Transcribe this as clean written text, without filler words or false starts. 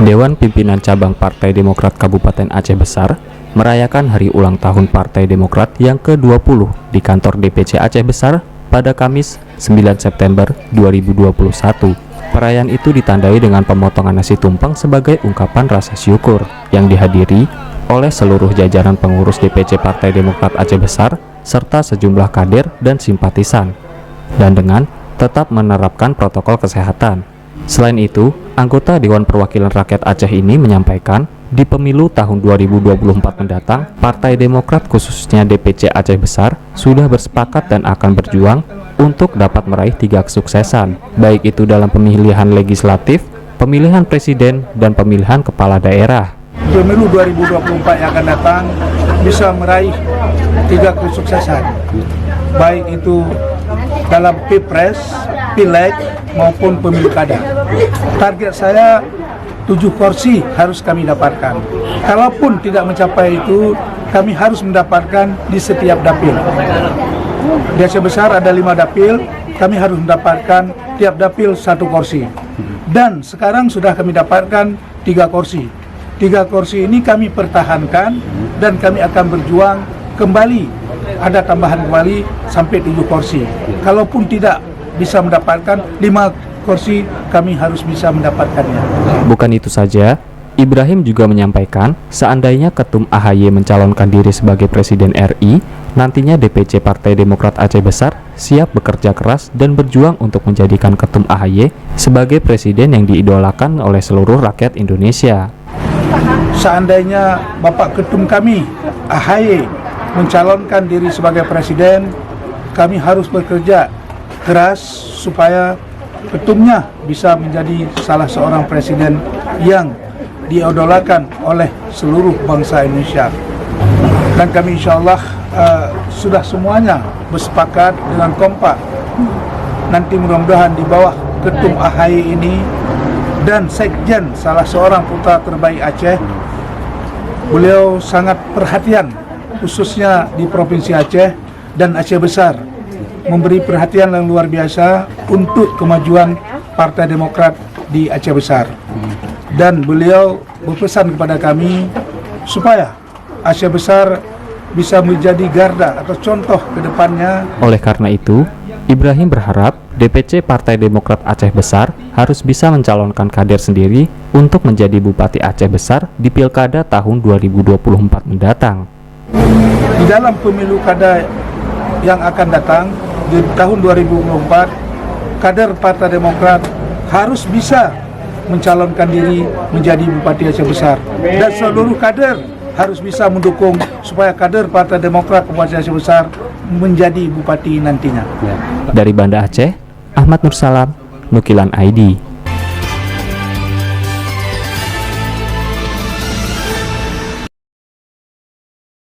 Dewan Pimpinan Cabang Partai Demokrat Kabupaten Aceh Besar merayakan hari ulang tahun Partai Demokrat yang ke-20 di kantor DPC Aceh Besar pada Kamis 9 September 2021. Perayaan itu ditandai dengan pemotongan nasi tumpeng sebagai ungkapan rasa syukur yang dihadiri oleh seluruh jajaran pengurus DPC Partai Demokrat Aceh Besar serta sejumlah kader dan simpatisan, dan dengan tetap menerapkan protokol kesehatan. Selain itu, anggota Dewan Perwakilan Rakyat Aceh ini menyampaikan di pemilu tahun 2024 mendatang, Partai Demokrat khususnya DPC Aceh Besar sudah bersepakat dan akan berjuang untuk dapat meraih 3 kesuksesan, baik itu dalam pemilihan legislatif, pemilihan presiden, dan pemilihan kepala daerah. Pemilu 2024 yang akan datang bisa meraih 3 kesuksesan, baik itu dalam Pilpres, Pileg, maupun pemilu kada. Target saya 7 kursi harus kami dapatkan. Kalaupun tidak mencapai itu, kami harus mendapatkan di setiap dapil. Di Aceh Besar ada 5 dapil, kami harus mendapatkan tiap dapil 1 kursi. Dan sekarang sudah kami dapatkan 3 kursi. 3 kursi ini kami pertahankan dan kami akan berjuang kembali. Ada tambahan kembali sampai 7 kursi. Kalaupun tidak bisa mendapatkan 5 kursi, kami harus bisa mendapatkannya. Bukan itu saja, Ibrahim juga menyampaikan seandainya Ketum AHY mencalonkan diri sebagai Presiden RI, nantinya DPC Partai Demokrat Aceh Besar siap bekerja keras dan berjuang untuk menjadikan Ketum AHY sebagai Presiden yang diidolakan oleh seluruh rakyat Indonesia. Seandainya Bapak Ketum kami AHY mencalonkan diri sebagai Presiden, kami harus bekerja keras supaya ketumnya bisa menjadi salah seorang presiden yang diidolakan oleh seluruh bangsa Indonesia. Dan kami insya Allah sudah semuanya bersepakat dengan kompak. Nanti mudah-mudahan di bawah Ketum AHY ini dan Sekjen, salah seorang putra terbaik Aceh, beliau sangat perhatian khususnya di Provinsi Aceh dan Aceh Besar, memberi perhatian yang luar biasa untuk kemajuan Partai Demokrat di Aceh Besar. Dan beliau berpesan kepada kami supaya Aceh Besar bisa menjadi garda atau contoh ke depannya. Oleh karena itu, Ibrahim berharap DPC Partai Demokrat Aceh Besar harus bisa mencalonkan kader sendiri untuk menjadi Bupati Aceh Besar di Pilkada tahun 2024 mendatang. Di dalam pemilu kada yang akan datang di tahun 2024, kader Partai Demokrat harus bisa mencalonkan diri menjadi Bupati Aceh Besar, dan seluruh kader harus bisa mendukung supaya kader Partai Demokrat Bupati Aceh Besar menjadi bupati nantinya. Dari Banda Aceh, Ahmad Nursalam, Nukilan ID.